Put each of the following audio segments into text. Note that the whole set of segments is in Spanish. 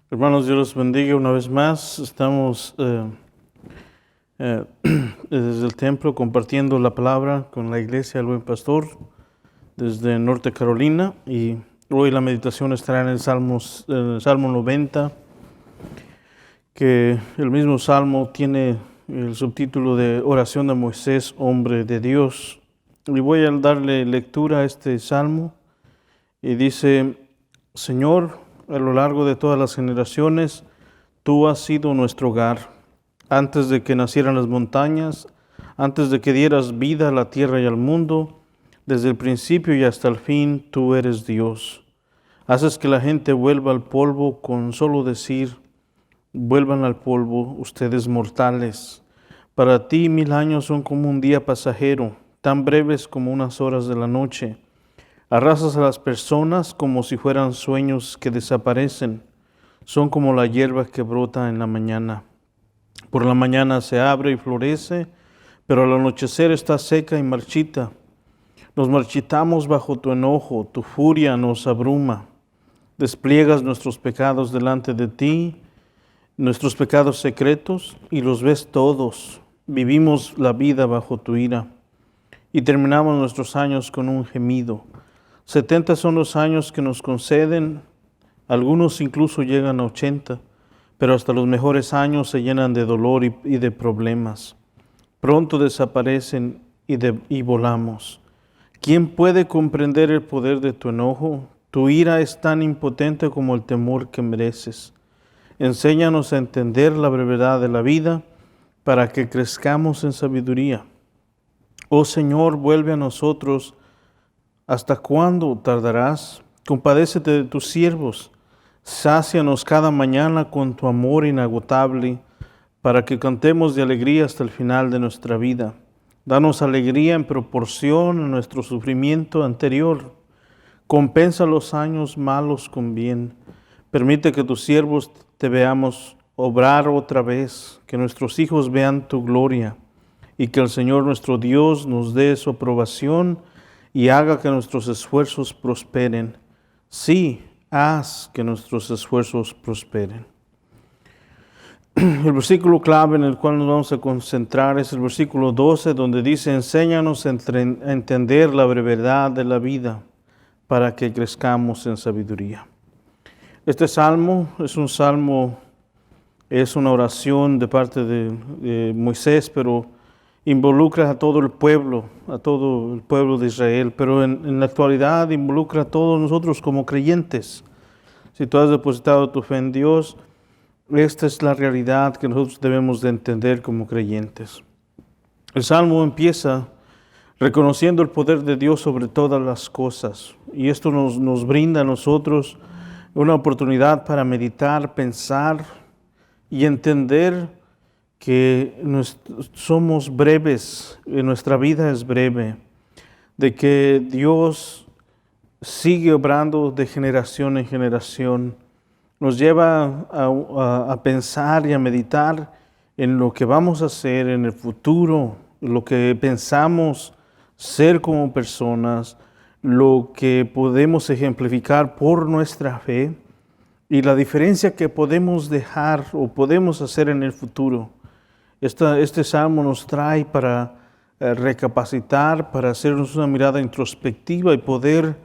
Hermanos, Dios los bendiga una vez más. Estamos desde el templo compartiendo la palabra con la iglesia del Buen Pastor desde Norte Carolina, y hoy la meditación estará en el Salmo 90, que el mismo Salmo tiene el subtítulo de Oración de Moisés, hombre de Dios. Y voy a darle lectura a este Salmo y dice: Señor, a lo largo de todas las generaciones, tú has sido nuestro hogar. Antes de que nacieran las montañas, antes de que dieras vida a la tierra y al mundo, desde el principio y hasta el fin, tú eres Dios. Haces que la gente vuelva al polvo con solo decir: vuelvan al polvo, ustedes mortales. Para ti 1000 años son como un día pasajero, tan breves como unas horas de la noche. Arrasas a las personas como si fueran sueños que desaparecen. Son como la hierba que brota en la mañana. Por la mañana se abre y florece, pero al anochecer está seca y marchita. Nos marchitamos bajo tu enojo, tu furia nos abruma. Despliegas nuestros pecados delante de ti, nuestros pecados secretos, y los ves todos. Vivimos la vida bajo tu ira, y terminamos nuestros años con un gemido. 70 son los años que nos conceden, algunos incluso llegan a 80, pero hasta los mejores años se llenan de dolor y de problemas. Pronto desaparecen y volamos. ¿Quién puede comprender el poder de tu enojo? Tu ira es tan impotente como el temor que mereces. Enséñanos a entender la brevedad de la vida para que crezcamos en sabiduría. Oh Señor, vuelve a nosotros. ¿Hasta cuándo tardarás? Compadécete de tus siervos. Sácianos cada mañana con tu amor inagotable, para que cantemos de alegría hasta el final de nuestra vida. Danos alegría en proporción a nuestro sufrimiento anterior. Compensa los años malos con bien. Permite que tus siervos te veamos obrar otra vez, que nuestros hijos vean tu gloria, y que el Señor nuestro Dios nos dé su aprobación y haga que nuestros esfuerzos prosperen. Sí, haz que nuestros esfuerzos prosperen. El versículo clave en el cual nos vamos a concentrar es el versículo 12, donde dice: enséñanos a entender la brevedad de la vida para que crezcamos en sabiduría. Este salmo es una oración de parte de Moisés, pero involucra a todo el pueblo de Israel, pero en la actualidad involucra a todos nosotros como creyentes. Si tú has depositado tu fe en Dios, esta es la realidad que nosotros debemos de entender como creyentes. El Salmo empieza reconociendo el poder de Dios sobre todas las cosas, y esto nos brinda a nosotros una oportunidad para meditar, pensar y entender que somos breves, nuestra vida es breve, de que Dios sigue obrando de generación en generación. Nos lleva a pensar y a meditar en lo que vamos a hacer en el futuro, lo que pensamos ser como personas, lo que podemos ejemplificar por nuestra fe y la diferencia que podemos dejar o podemos hacer en el futuro. Este salmo nos trae para recapacitar, para hacernos una mirada introspectiva y poder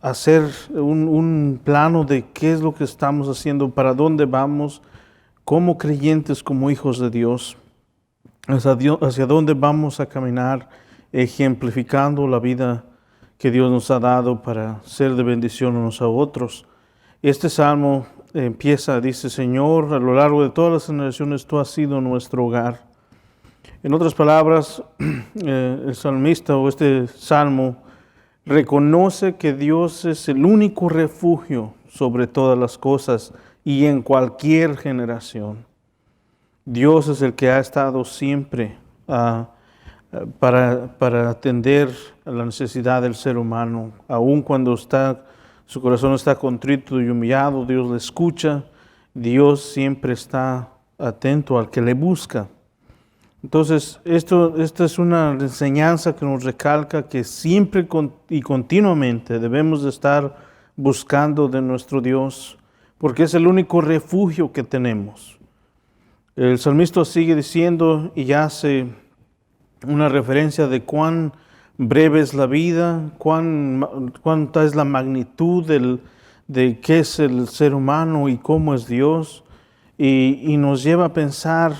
hacer un plano de qué es lo que estamos haciendo, para dónde vamos como creyentes, como hijos de Dios, hacia dónde vamos a caminar, ejemplificando la vida que Dios nos ha dado para ser de bendición unos a otros. Este salmo dice: Señor, a lo largo de todas las generaciones tú has sido nuestro hogar. En otras palabras, el salmista o este salmo reconoce que Dios es el único refugio sobre todas las cosas y en cualquier generación. Dios es el que ha estado siempre para atender a la necesidad del ser humano, aun cuando su corazón está contrito y humillado. Dios le escucha. Dios siempre está atento al que le busca. Entonces, esta es una enseñanza que nos recalca que siempre y continuamente debemos de estar buscando de nuestro Dios, porque es el único refugio que tenemos. El salmista sigue diciendo y hace una referencia de cuán breve es la vida, cuánta es la magnitud de qué es el ser humano y cómo es Dios, y nos lleva a pensar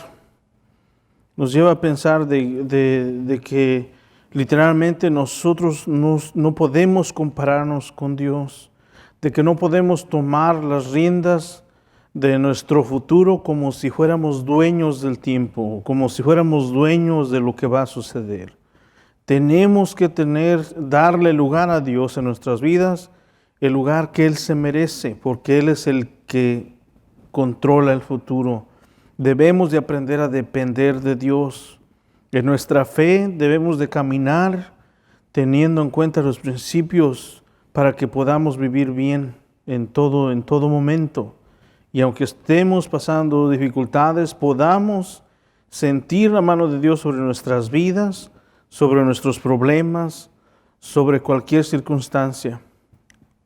de que literalmente nosotros no podemos compararnos con Dios, de que no podemos tomar las riendas de nuestro futuro como si fuéramos dueños del tiempo, como si fuéramos dueños de lo que va a suceder. Tenemos que darle lugar a Dios en nuestras vidas, el lugar que Él se merece, porque Él es el que controla el futuro. Debemos de aprender a depender de Dios. En nuestra fe debemos de caminar teniendo en cuenta los principios para que podamos vivir bien en todo momento. Y aunque estemos pasando dificultades, podamos sentir la mano de Dios sobre nuestras vidas, sobre nuestros problemas, sobre cualquier circunstancia.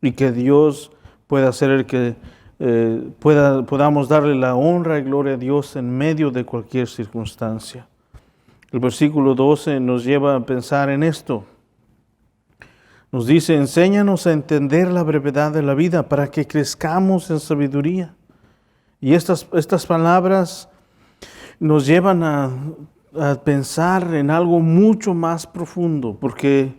Y que Dios pueda ser el que podamos darle la honra y gloria a Dios en medio de cualquier circunstancia. El versículo 12 nos lleva a pensar en esto. Nos dice, enséñanos a entender la brevedad de la vida para que crezcamos en sabiduría. Y estas palabras nos llevan a pensar en algo mucho más profundo, porque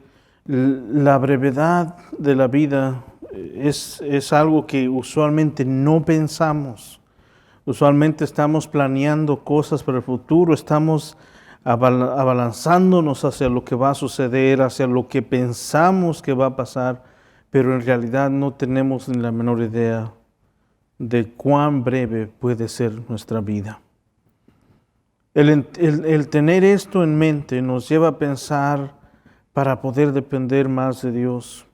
la brevedad de la vida es algo que usualmente no pensamos. Usualmente estamos planeando cosas para el futuro, estamos abalanzándonos hacia lo que va a suceder, hacia lo que pensamos que va a pasar, pero en realidad no tenemos ni la menor idea de cuán breve puede ser nuestra vida. El tener esto en mente nos lleva a pensar para poder depender más de Dios.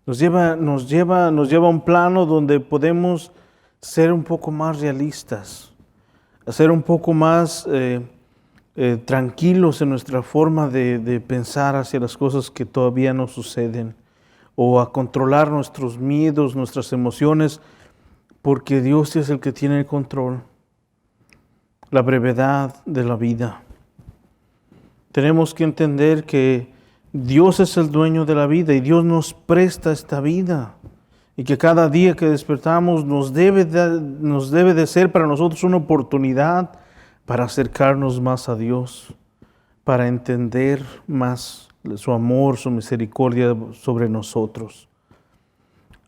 Nos lleva a un plano donde podemos ser un poco más realistas, ser un poco más tranquilos en nuestra forma de pensar hacia las cosas que todavía no suceden, o a controlar nuestros miedos, nuestras emociones, porque Dios es el que tiene el control. La brevedad de la vida. Tenemos que entender que Dios es el dueño de la vida y Dios nos presta esta vida. Y que cada día que despertamos nos debe de ser para nosotros una oportunidad para acercarnos más a Dios, para entender más su amor, su misericordia sobre nosotros.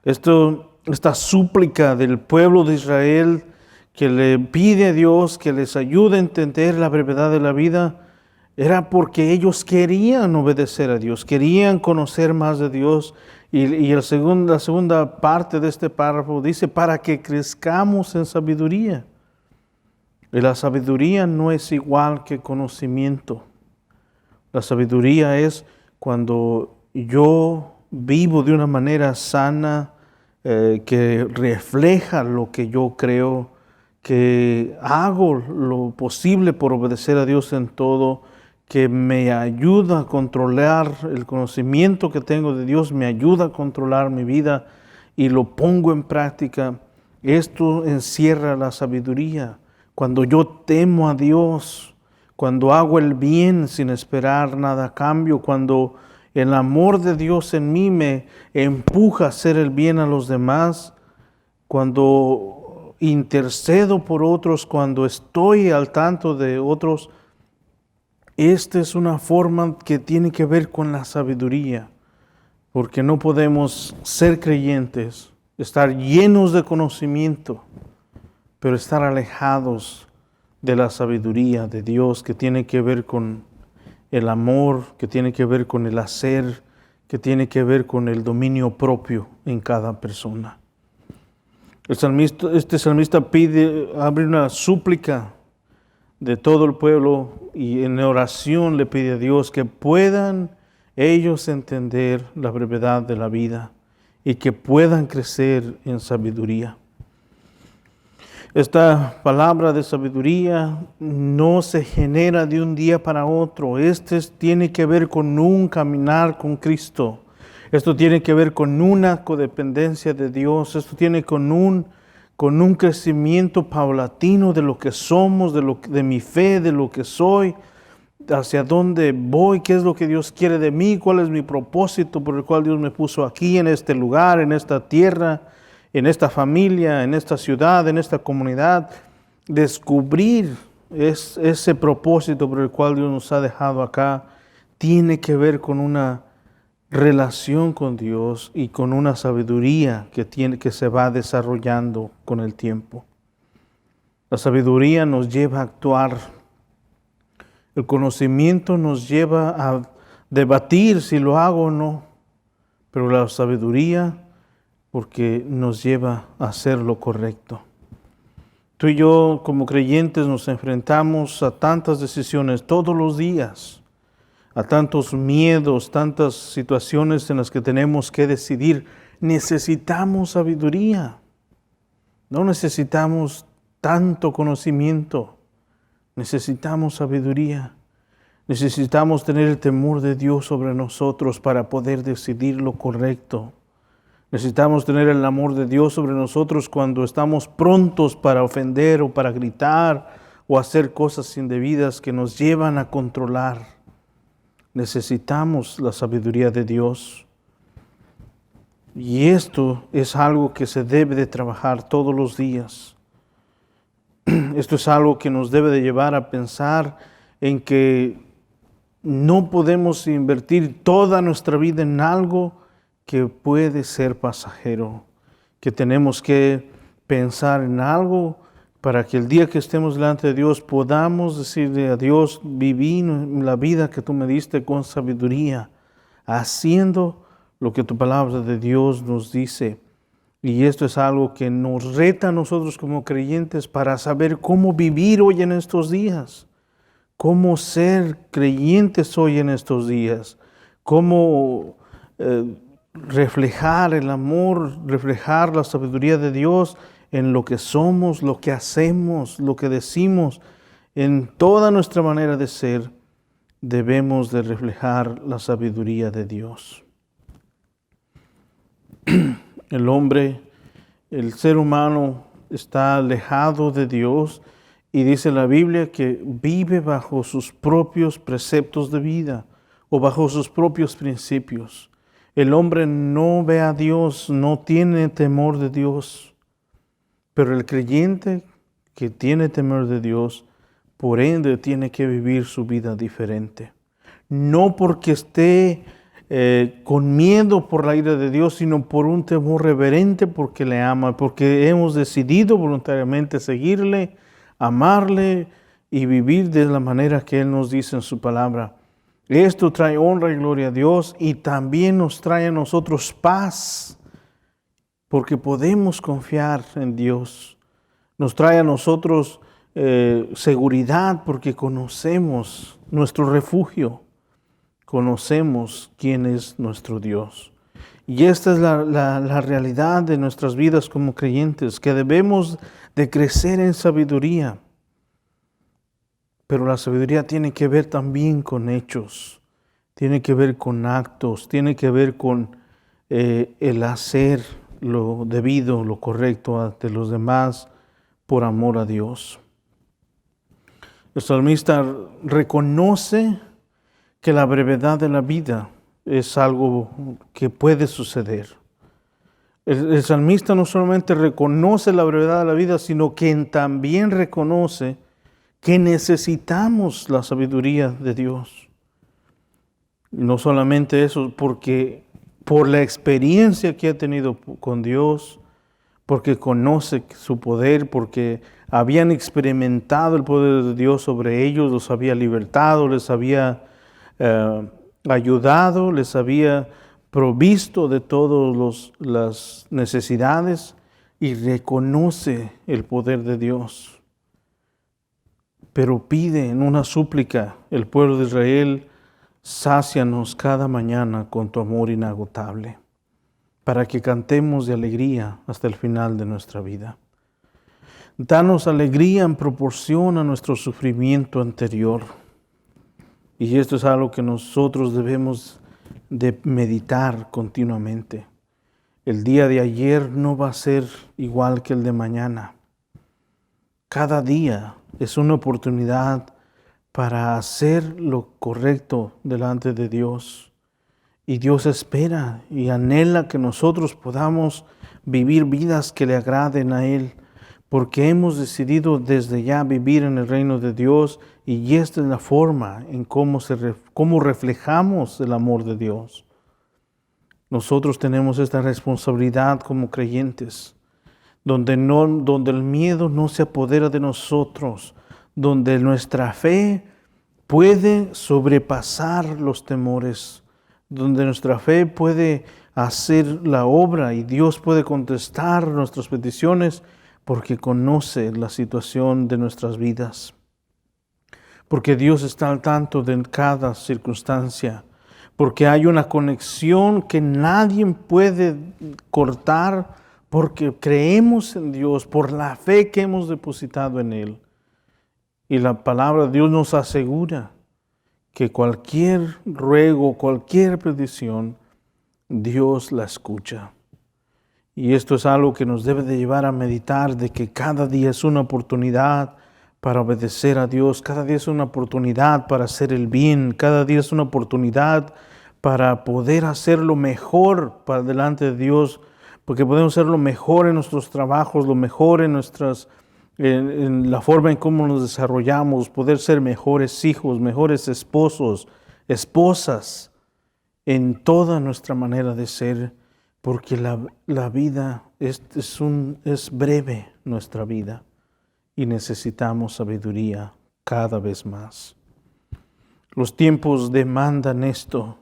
Esta súplica del pueblo de Israel que le pide a Dios que les ayude a entender la brevedad de la vida, era porque ellos querían obedecer a Dios, querían conocer más de Dios. Y la segunda parte de este párrafo dice, para que crezcamos en sabiduría. Y la sabiduría no es igual que conocimiento. La sabiduría es cuando yo vivo de una manera sana, que refleja lo que yo creo, que hago lo posible por obedecer a Dios en todo, que me ayuda a controlar el conocimiento que tengo de Dios, me ayuda a controlar mi vida y lo pongo en práctica. Esto encierra la sabiduría. Cuando yo temo a Dios, cuando hago el bien sin esperar nada a cambio, cuando el amor de Dios en mí me empuja a hacer el bien a los demás, cuando intercedo por otros, cuando estoy al tanto de otros, esta es una forma que tiene que ver con la sabiduría, porque no podemos ser creyentes, estar llenos de conocimiento, pero estar alejados de la sabiduría de Dios, que tiene que ver con el amor, que tiene que ver con el hacer, que tiene que ver con el dominio propio en cada persona. Este salmista abre una súplica de todo el pueblo y en oración le pide a Dios que puedan ellos entender la brevedad de la vida y que puedan crecer en sabiduría. Esta palabra de sabiduría no se genera de un día para otro. Tiene que ver con un caminar con Cristo. Esto tiene que ver con una codependencia de Dios. Esto tiene con con un crecimiento paulatino de lo que somos, de mi fe, de lo que soy, hacia dónde voy, qué es lo que Dios quiere de mí, cuál es mi propósito por el cual Dios me puso aquí, en este lugar, en esta tierra, en esta familia, en esta ciudad, en esta comunidad. Descubrir ese propósito por el cual Dios nos ha dejado acá tiene que ver con una relación con Dios y con una sabiduría que se va desarrollando con el tiempo. La sabiduría nos lleva a actuar. El conocimiento nos lleva a debatir si lo hago o no, pero la sabiduría porque nos lleva a hacer lo correcto. Tú y yo como creyentes nos enfrentamos a tantas decisiones todos los días, a tantos miedos, tantas situaciones en las que tenemos que decidir. Necesitamos sabiduría, no necesitamos tanto conocimiento. Necesitamos sabiduría. Necesitamos tener el temor de Dios sobre nosotros para poder decidir lo correcto. Necesitamos tener el amor de Dios sobre nosotros cuando estamos prontos para ofender o para gritar o hacer cosas indebidas que nos llevan a controlar. Necesitamos la sabiduría de Dios. Y esto es algo que se debe de trabajar todos los días. Esto es algo que nos debe de llevar a pensar en que no podemos invertir toda nuestra vida en algo que puede ser pasajero, que tenemos que pensar en algo para que el día que estemos delante de Dios podamos decirle a Dios, viví la vida que tú me diste con sabiduría, haciendo lo que tu palabra de Dios nos dice. Y esto es algo que nos reta a nosotros como creyentes para saber cómo vivir hoy en estos días, cómo ser creyentes hoy en estos días, cómo reflejar el amor, reflejar la sabiduría de Dios en lo que somos, lo que hacemos, lo que decimos, en toda nuestra manera de ser, debemos de reflejar la sabiduría de Dios. El hombre, el ser humano está alejado de Dios y dice la Biblia que vive bajo sus propios preceptos de vida o bajo sus propios principios. El hombre no ve a Dios, no tiene temor de Dios, pero el creyente que tiene temor de Dios, por ende tiene que vivir su vida diferente. No porque esté con miedo por la ira de Dios, sino por un temor reverente porque le ama, porque hemos decidido voluntariamente seguirle, amarle y vivir de la manera que Él nos dice en su palabra. Esto trae honra y gloria a Dios y también nos trae a nosotros paz, porque podemos confiar en Dios. Nos trae a nosotros seguridad porque conocemos nuestro refugio. Conocemos quién es nuestro Dios. Y esta es la realidad de nuestras vidas como creyentes, que debemos de crecer en sabiduría. Pero la sabiduría tiene que ver también con hechos, tiene que ver con actos, tiene que ver con el hacer lo debido, lo correcto ante los demás por amor a Dios. El salmista reconoce que la brevedad de la vida es algo que puede suceder. El salmista no solamente reconoce la brevedad de la vida, sino que también reconoce que necesitamos la sabiduría de Dios. No solamente eso, porque por la experiencia que ha tenido con Dios, porque conoce su poder, porque habían experimentado el poder de Dios sobre ellos, los había libertado, les había ayudado, les había provisto de todas las necesidades y reconoce el poder de Dios. Pero pide en una súplica el pueblo de Israel, sácianos cada mañana con tu amor inagotable, para que cantemos de alegría hasta el final de nuestra vida. Danos alegría en proporción a nuestro sufrimiento anterior. Y esto es algo que nosotros debemos de meditar continuamente. El día de ayer no va a ser igual que el de mañana. Cada día es una oportunidad para hacer lo correcto delante de Dios. Y Dios espera y anhela que nosotros podamos vivir vidas que le agraden a Él, porque hemos decidido desde ya vivir en el reino de Dios, y esta es la forma en cómo reflejamos el amor de Dios. Nosotros tenemos esta responsabilidad como creyentes, donde el miedo no se apodera de nosotros, donde nuestra fe puede sobrepasar los temores, donde nuestra fe puede hacer la obra y Dios puede contestar nuestras peticiones porque conoce la situación de nuestras vidas. Porque Dios está al tanto de cada circunstancia, porque hay una conexión que nadie puede cortar, porque creemos en Dios por la fe que hemos depositado en Él. Y la palabra de Dios nos asegura que cualquier ruego, cualquier petición, Dios la escucha. Y esto es algo que nos debe de llevar a meditar, de que cada día es una oportunidad para obedecer a Dios, cada día es una oportunidad para hacer el bien, cada día es una oportunidad para poder hacer lo mejor para delante de Dios, porque podemos hacer lo mejor en nuestros trabajos, lo mejor en la forma en cómo nos desarrollamos, poder ser mejores hijos, mejores esposos, esposas, en toda nuestra manera de ser, porque la vida es breve, nuestra vida, y necesitamos sabiduría cada vez más. Los tiempos demandan esto.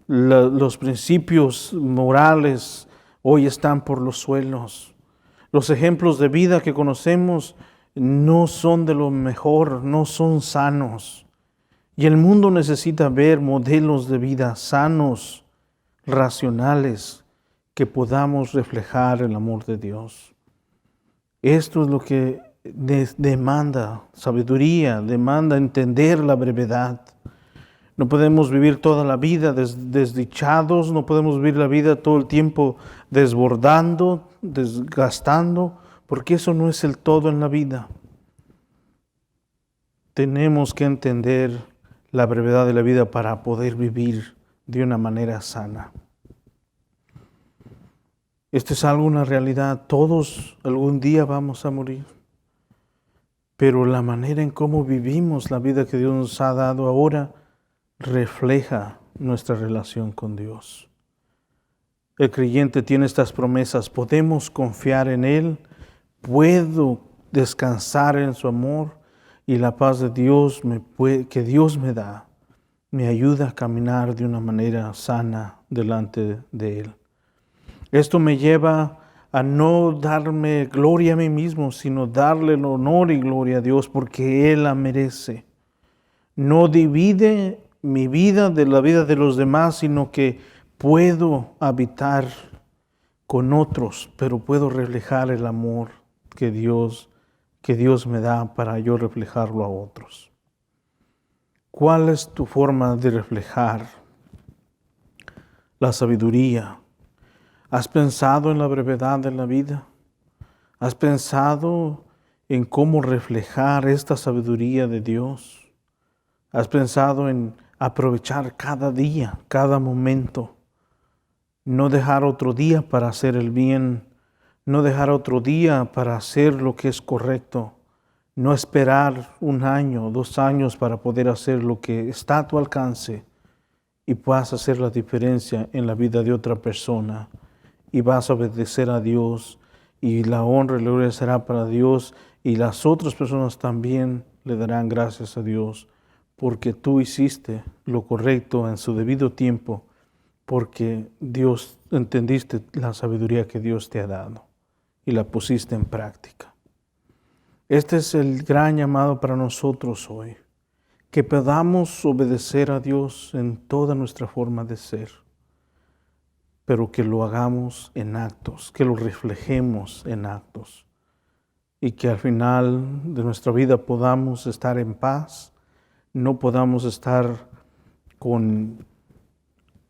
Los principios morales hoy están por los suelos. Los ejemplos de vida que conocemos no son de lo mejor, no son sanos. Y el mundo necesita ver modelos de vida sanos, racionales, que podamos reflejar el amor de Dios. Esto es lo que demanda sabiduría, demanda entender la brevedad. No podemos vivir toda la vida desdichados, no podemos vivir la vida todo el tiempo desbordando, desgastando, porque eso no es el todo en la vida. Tenemos que entender la brevedad de la vida para poder vivir de una manera sana. Esto es algo, una realidad. Todos algún día vamos a morir. Pero la manera en cómo vivimos la vida que Dios nos ha dado ahora refleja nuestra relación con Dios. El creyente tiene estas promesas. Podemos confiar en Él. Puedo descansar en su amor. Y la paz de Dios que Dios me da, me ayuda a caminar de una manera sana delante de Él. Esto me lleva a no darme gloria a mí mismo, sino darle el honor y gloria a Dios porque Él la merece. No divide mi vida de la vida de los demás, sino que puedo habitar con otros, pero puedo reflejar el amor que Dios me da para yo reflejarlo a otros. ¿Cuál es tu forma de reflejar la sabiduría? ¿Has pensado en la brevedad de la vida? ¿Has pensado en cómo reflejar esta sabiduría de Dios? ¿Has pensado en aprovechar cada día, cada momento? No dejar otro día para hacer el bien, no dejar otro día para hacer lo que es correcto, no esperar 1 año, 2 años para poder hacer lo que está a tu alcance y puedas hacer la diferencia en la vida de otra persona y vas a obedecer a Dios y la honra y la gloria será para Dios y las otras personas también le darán gracias a Dios porque tú hiciste lo correcto en su debido tiempo, porque Dios entendiste la sabiduría que Dios te ha dado y la pusiste en práctica. Este es el gran llamado para nosotros hoy, que podamos obedecer a Dios en toda nuestra forma de ser, pero que lo hagamos en actos, que lo reflejemos en actos y que al final de nuestra vida podamos estar en paz, no podamos estar con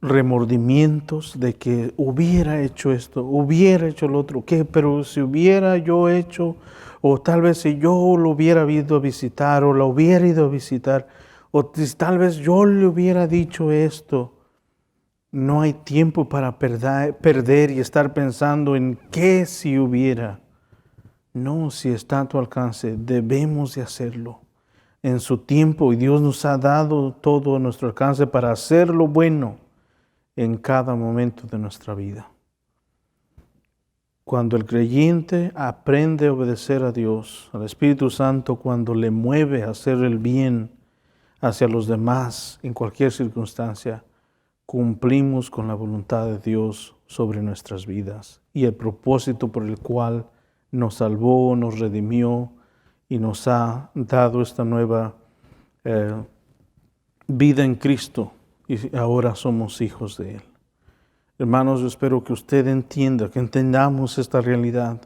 remordimientos de que hubiera hecho esto, hubiera hecho lo otro, ¿qué? Pero si hubiera yo hecho, o tal vez si yo lo hubiera ido a visitar, o la hubiera ido a visitar, o tal vez yo le hubiera dicho esto. No hay tiempo para perder y estar pensando en qué si hubiera. No, si está a tu alcance, debemos de hacerlo en su tiempo, y Dios nos ha dado todo a nuestro alcance para hacer lo bueno en cada momento de nuestra vida. Cuando el creyente aprende a obedecer a Dios, al Espíritu Santo, cuando le mueve a hacer el bien hacia los demás en cualquier circunstancia, cumplimos con la voluntad de Dios sobre nuestras vidas y el propósito por el cual nos salvó, nos redimió y nos ha dado esta nueva vida en Cristo, y ahora somos hijos de Él. Hermanos, yo espero que usted entienda, que entendamos esta realidad,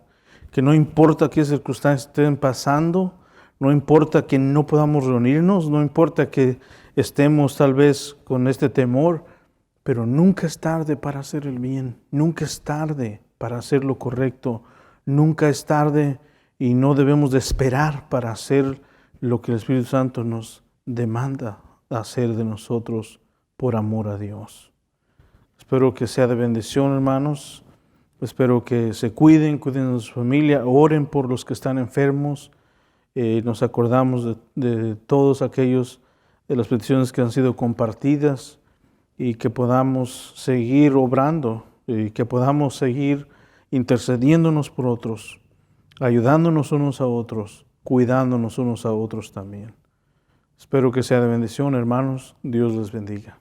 que no importa qué circunstancias estén pasando, no importa que no podamos reunirnos, no importa que estemos tal vez con este temor, pero nunca es tarde para hacer el bien, nunca es tarde para hacer lo correcto, nunca es tarde y no debemos de esperar para hacer lo que el Espíritu Santo nos demanda hacer de nosotros por amor a Dios. Espero que sea de bendición, hermanos. Espero que se cuiden de su familia, oren por los que están enfermos. Nos acordamos de todos aquellos, de las peticiones que han sido compartidas, y que podamos seguir obrando, y que podamos seguir intercediéndonos por otros, ayudándonos unos a otros, cuidándonos unos a otros también. Espero que sea de bendición, hermanos. Dios les bendiga.